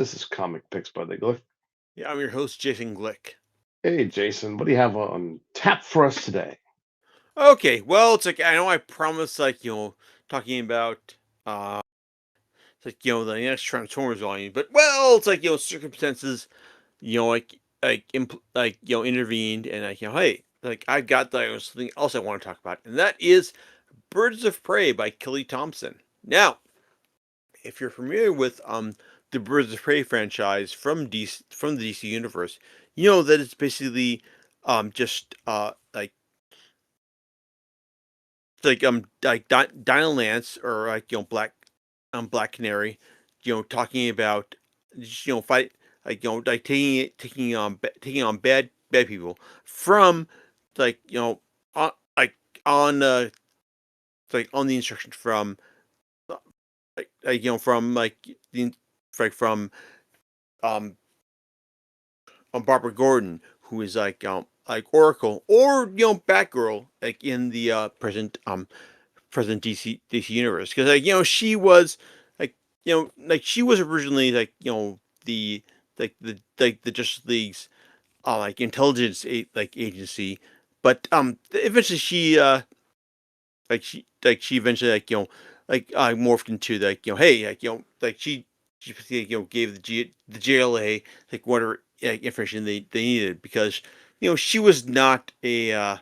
This is Comic Picks by the Glyph. Yeah, I'm your host, Jason Glick. Hey, Jason, what do you have on tap for us today? Okay, well, it's like I know I promised, talking about uh, the next Transformers volume, but well, it's like circumstances, intervened, and hey, like I got something else I want to talk about, and that is Birds of Prey by Kelly Thompson. Now, if you're familiar with the Birds of Prey franchise from the DC universe, you know that it's basically just Dinah Lance or Black Canary, talking about fight taking on bad people from like on like on on the instructions from uh, from the from um Barbara Gordon, who is like Oracle or Batgirl like in the present DC universe, because she was like she was originally the the Justice League's agency, but eventually she eventually morphed into hey she basically, gave the JLA whatever information they needed, because she was not a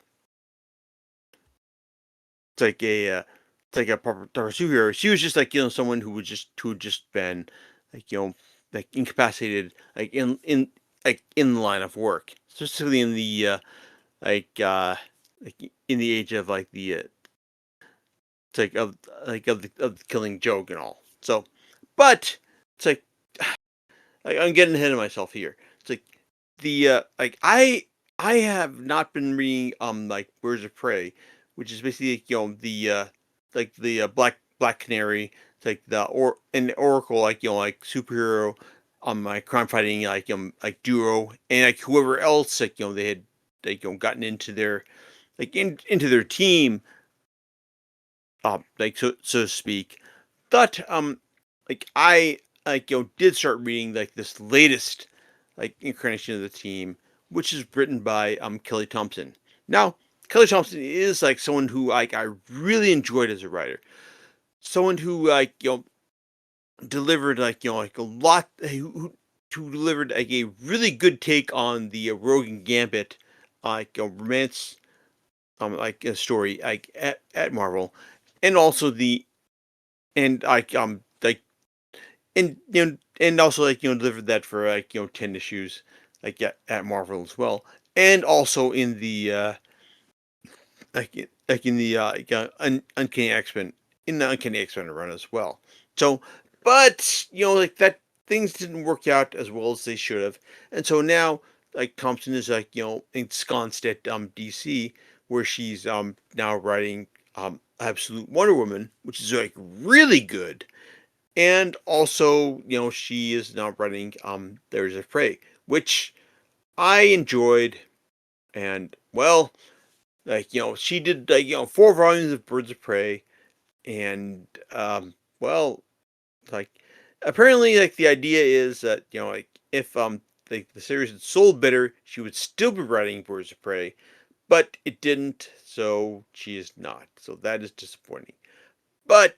it's like a it's like a proper superhero. She was just someone who had just been like incapacitated in the line of work, specifically in the like uh in the age of the it's of the Killing Joke and all. So, but it's I'm getting ahead of myself here. It's like the I have not been reading Birds of Prey, which is basically the Black Canary, it's like the or an Oracle, superhero crime fighting duo, and whoever else they had gotten into their into their team, so to speak. But I did start reading this latest incarnation of the team, which is written by Kelly Thompson. Now, Kelly Thompson is someone who I really enjoyed as a writer. Someone who delivered a lot who delivered a really good take on the Rogue and Gambit a romance a story at Marvel, and also the and and also delivered that for 10 issues at Marvel as well, and also in the in the Uncanny X-Men, in the Uncanny X-Men run as well. So, but that, things didn't work out as well as they should have, and so now Thompson is ensconced at DC, where she's now writing Absolute Wonder Woman, which is really good, and also she is now writing There's a Prey, which I enjoyed, and well, she did 4 volumes of Birds of Prey, and well, like apparently the idea is that if the series had sold better, she would still be writing Birds of Prey, but it didn't, so she is not. So that is disappointing. But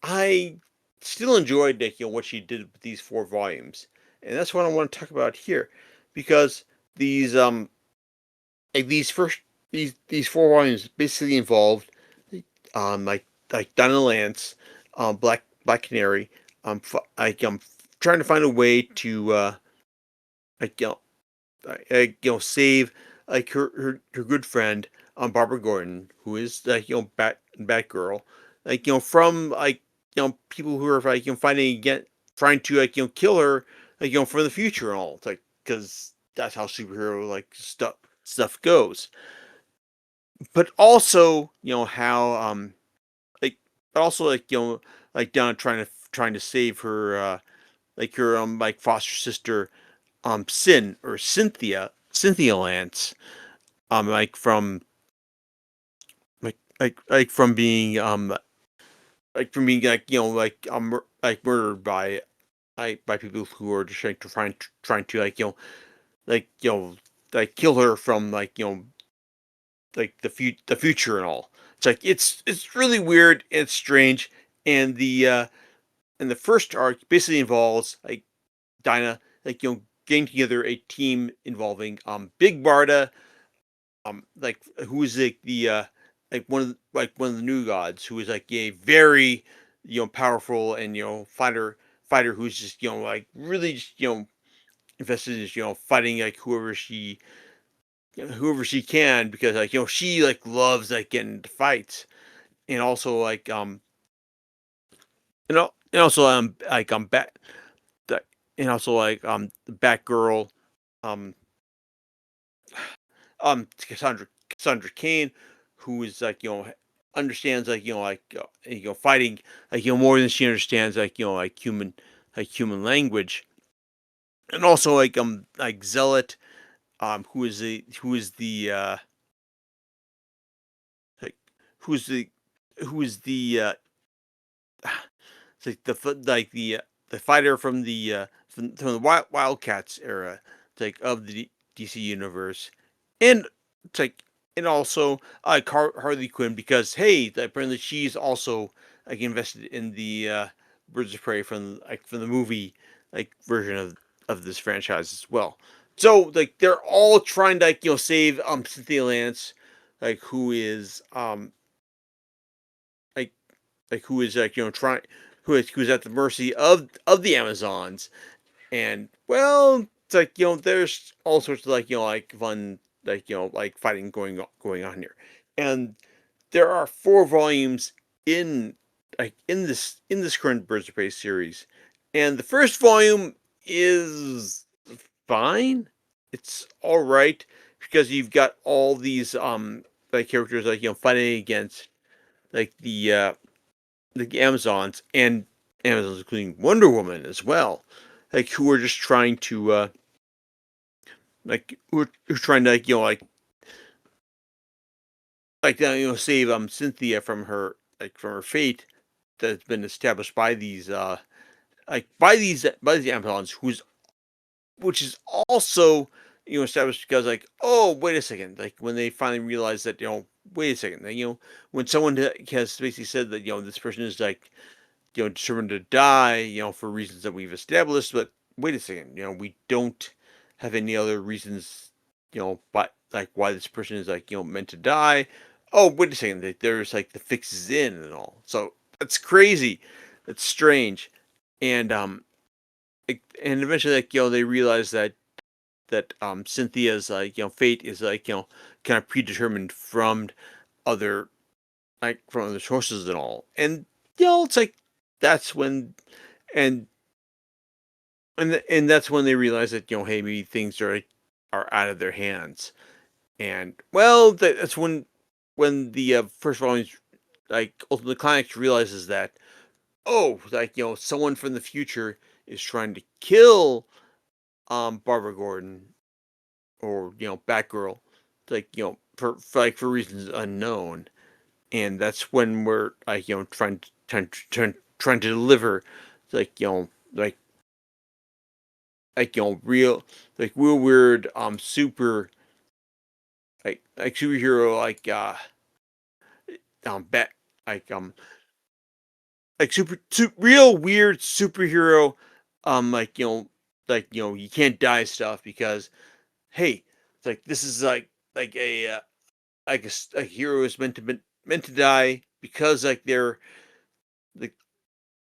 I still enjoyed what she did with these 4 volumes, and that's what I want to talk about here, because these these first these 4 volumes basically involved Donna Lance, Black Canary, trying to find a way to like you know, save her good friend Barbara Gordon, who is Batgirl, from people who are finding again, trying to kill her, for the future and all. It's because that's how superhero stuff goes. But also how like but also Donna trying to save her her foster sister Cynthia Lance, from from being from being murdered by by people who are just trying to like like kill her from like the future and all. It's like it's really weird and strange. And the first arc basically involves like Dinah getting together a team involving Big Barda, like who is like one of the new gods, who is like a very powerful and fighter who's just like really just invested in fighting like whoever she can, because like she like loves like getting into fights. And also like and also like bat and also like the Batgirl, um Cassandra Kane, who is like understands fighting more than she understands like human language. And also like Zealot, who is the like who's the who is the it's like the fighter from from the Wildcats era, it's like of the DC universe. And it's like and also Harley Quinn, because hey, apparently she's also like invested in the Birds of Prey from the movie like version of this franchise as well. So like they're all trying to save Cynthia Lance, like who is like who is like trying who's at the mercy of the Amazons. And well, it's like there's all sorts of like fun like fighting going on here. And there are 4 volumes in in this current Birds of Prey series. And the first volume is fine. It's all right, because you've got all these like characters like fighting against like the Amazons, and Amazons including Wonder Woman as well, like who are just trying to who's trying to save Cynthia from from her fate that's been established by these by these Amazons, who's which is also established, because like, oh wait a second, like when they finally realize that wait a second, that, when someone has basically said that this person is like determined to die, for reasons that we've established. But wait a second, we don't have any other reasons, but like why this person is like, meant to die. Oh, wait a second, there's like the fixes in and all. So that's crazy. That's strange. And and eventually like, they realize that Cynthia's like, fate is like, kind of predetermined from other from other sources and all. And it's like that's when and and that's when they realize that hey, maybe things are out of their hands. And well, that's when the first volume, like ultimately climax, realizes that oh, like someone from the future is trying to kill Barbara Gordon, or Batgirl, like for reasons unknown. And that's when we're like trying to deliver like real real weird like superhero bat like real weird superhero like you can't die stuff, because hey, it's like this is like a hero is meant to die, because like they're like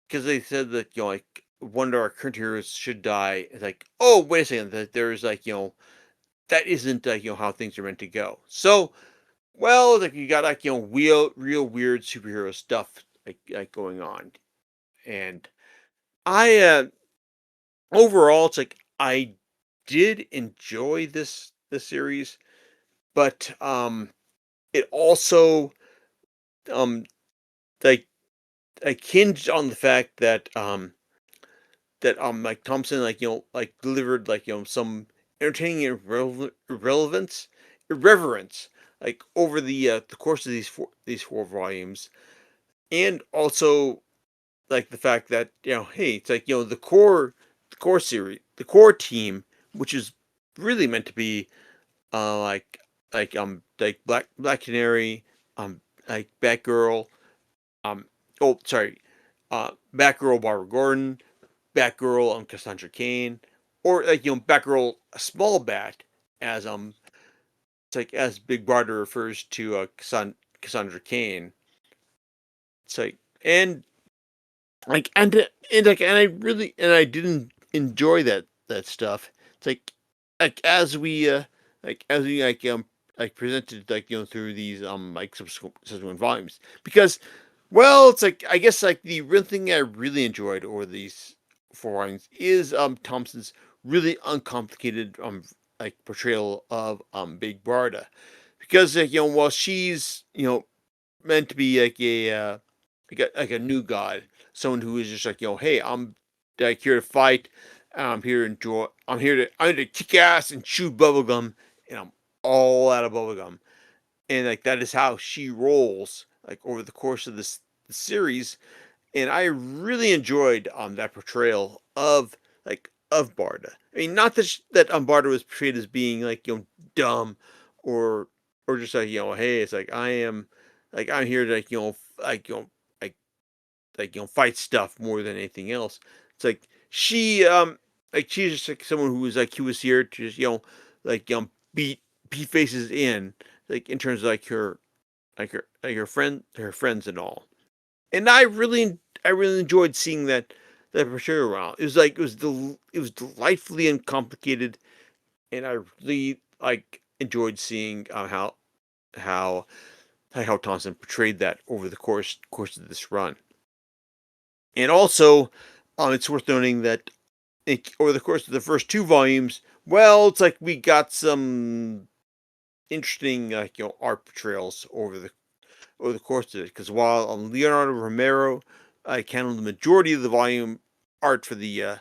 because they said that like one of our current heroes should die. It's like, oh wait a second, that there's like that isn't how things are meant to go. So well, like you got like real weird superhero stuff like going on. And I overall, it's like I did enjoy this series, but it also um like hinged on the fact that like Thompson like like delivered like some entertaining irreverence like over the course of these 4 volumes. And also like the fact that hey, it's like the core core series, the core team, which is really meant to be like Black Canary, like Batgirl, um oh sorry, Batgirl Barbara Gordon, Batgirl Cassandra Cain, or like Batgirl a small bat as it's like as Big Brother refers to Cassandra Cain. It's like and I didn't enjoy that stuff. It's like as we like presented through these like subsequent volumes because well it's like I guess like the real thing I really enjoyed over these four volumes is Thompson's really uncomplicated like portrayal of Big Barda because while she's meant to be like like a new god, someone who is just like, hey, I'm like here to fight, I'm here to enjoy, I'm here to kick ass and chew bubblegum, and I'm all out of bubblegum. And like that is how she rolls like over the course of this series. And I really enjoyed that portrayal of of Barda. I mean, not that Barda was portrayed as being like dumb or just like hey, it's like I am like I'm here to like like like fight stuff more than anything else. It's like she's just like someone who was like he was here to just like beat faces in like in terms of like her friends and all. And I really enjoyed seeing that portrayal around. It was like it was delightfully uncomplicated, and I really like enjoyed seeing how how Thompson portrayed that over the course of this run. And also, it's worth noting that over the course of the first two volumes, well, it's like we got some interesting art portrayals over the course of it. Because while Leonardo Romero handled the majority of the volume art for the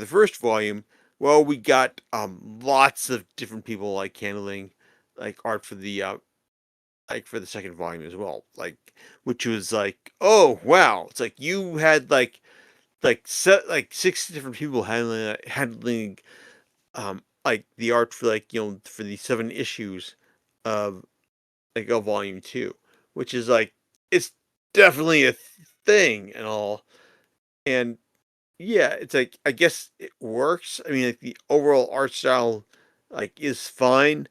first volume, well, we got lots of different people like handling like art for the second volume as well. Like, which was like, oh wow, it's like you had like six different people handling like the art for like for the seven issues of of volume two, which is like it's definitely a thing and all. And yeah, it's like I guess it works. I mean, like the overall art style like is fine,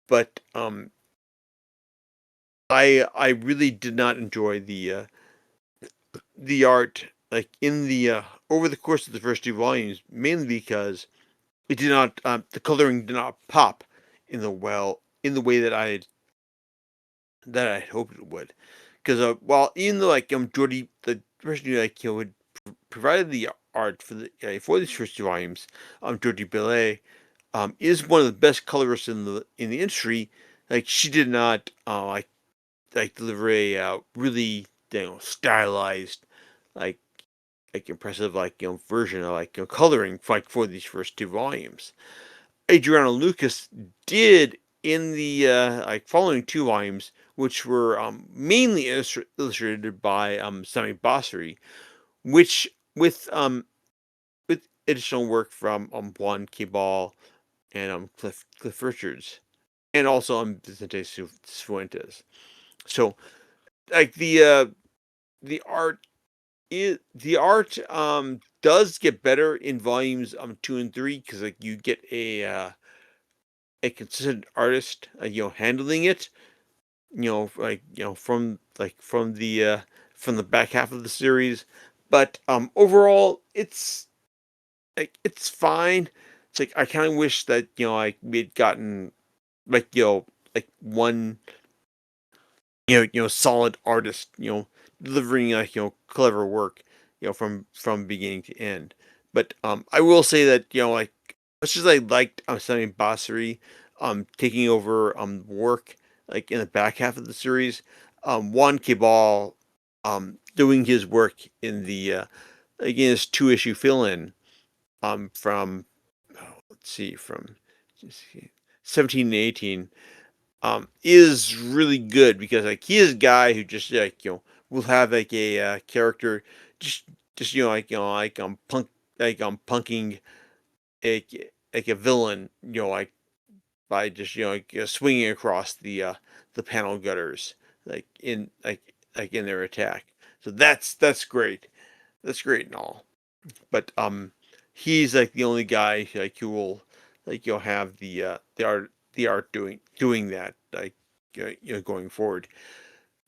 but I really did not enjoy the art like in the over the course of the first two volumes, mainly because it did not the coloring did not pop in the way that I hoped it would. Because while even though like Jordy, the person who like had provided the art for these first two volumes, Jordy Belay, is one of the best colorists in the industry. Like she did not like deliver a really stylized like impressive version of coloring for these first two volumes. Adriano Lucas did in the following two volumes, which were mainly illustrated by Sami Basri, which with additional work from Juan Cabal and Cliff Richards, and also Vicente Fuentes. So like the art the art does get better in volumes 2 and 3 because like you get a consistent artist handling it from the back half of the series, but overall it's fine. It's like I kind of wish that like we had gotten like like one solid artist delivering clever work from beginning to end. But I will say that like much as I liked Sami Basri taking over work like in the back half of the series, Juan Cabal doing his work in the again his two issue fill in from let's see from 17 and 18 is really good because like he is a guy who just like will have like a character just like like punk punking a like a villain, by just swinging across the panel gutters, like in like in their attack. So that's great. That's great and all. But he's like the only guy like who will like you'll have the art doing that like going forward.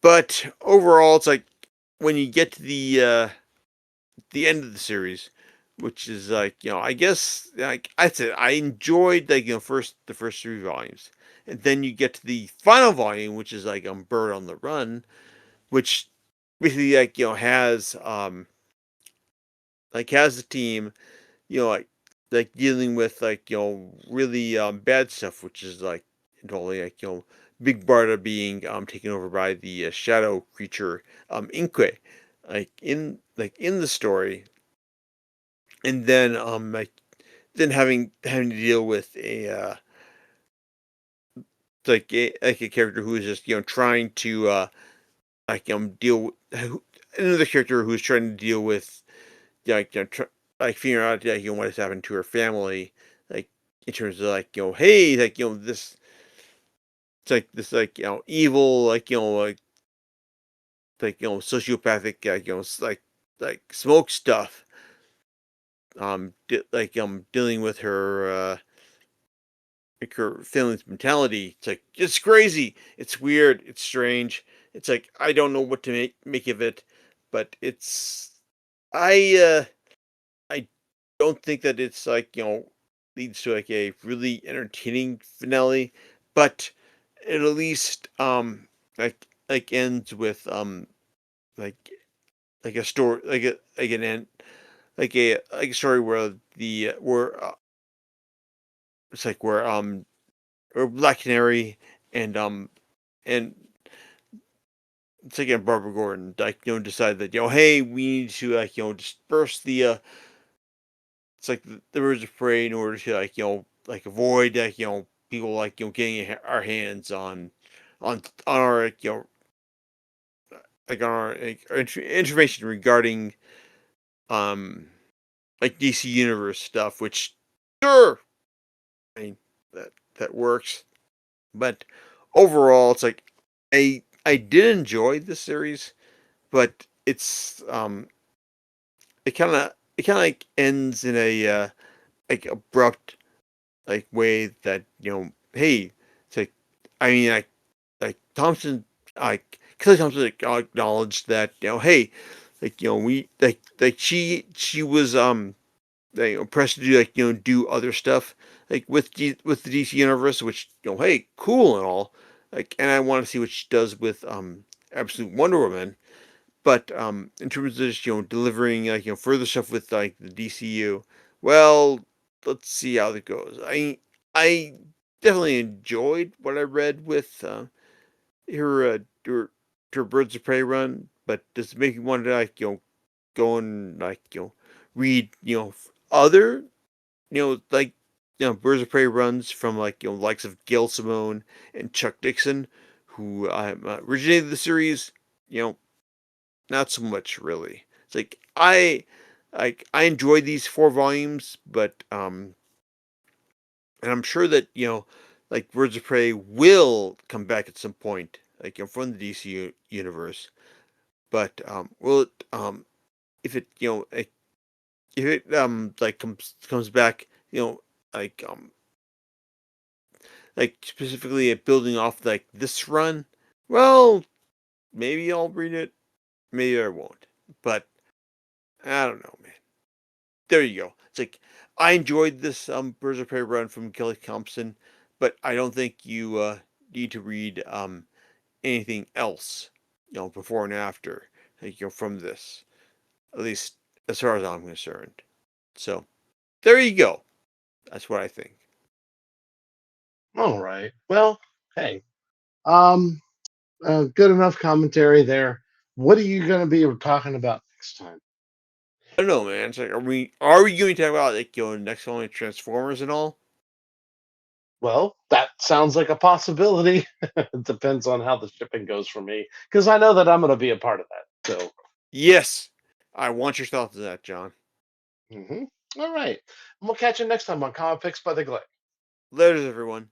But overall, it's like when you get to the end of the series, which is like I guess like I said, I enjoyed like the first three volumes, and then you get to the final volume, which is like Bird on the Run, which basically like has the team like dealing with like really bad stuff, which is like totally like Big Barda being taken over by the shadow creature Inque, like in the story, and then then having to deal with like a character who is just trying to like another character who's trying to deal with like like figuring out like what has happened to her family, like in terms of like hey like this it's like this like evil like sociopathic like smoke stuff dealing with her like her feelings mentality. It's like it's crazy, it's weird, it's strange. It's like I don't know what to make of it, but it's I I don't think that it's like leads to like a really entertaining finale, but it at least like ends with like like a story like an end like a story where it's like where Black Canary and and it's like Barbara Gordon like decide that hey, we need to like disperse the it's like the birds of prey in order to like like avoid like people like getting our hands on our like, like on our like, information regarding um like DC Universe stuff, which sure, I mean that works. But overall, it's like I did enjoy the series, but it kind of like ends in a like abrupt like way that hey, it's like I mean like Thompson like Kelly Thompson like, acknowledged that hey like we like she was like pressed to do like do other stuff like with the DC universe, which hey, cool and all, like, and I want to see what she does with Absolute Wonder Woman. But in terms of just, delivering like further stuff with like the DCU, well, let's see how that goes. I definitely enjoyed what I read with her her Birds of Prey run, but does it make me want to like go and like read other like Birds of Prey runs from like likes of Gail Simone and Chuck Dixon, who originated the series. You know, not so much really. It's like I enjoyed these four volumes, but and I'm sure that like Birds of Prey will come back at some point, like from the DC universe. But will it if it if it like comes back like like specifically at building off like this run, well, maybe I'll read it, maybe I won't. But I don't know, man. There you go. It's like I enjoyed this Birds of Prey run from Kelly Thompson, but I don't think you need to read anything else, before and after, like, from this. At least as far as I'm concerned. So there you go. That's what I think. All right. Well, hey, um, good enough commentary there. What are you going to be talking about next time? I don't know, man. It's like, are we going to talk about like next one Transformers and all? Well, that sounds like a possibility. It depends on how the shipping goes for me, because I know that I'm going to be a part of that. So, Yes, I want your thoughts on that, John. mhm. All right. And we'll catch you next time on Comic Picks by the Glade. Later, everyone.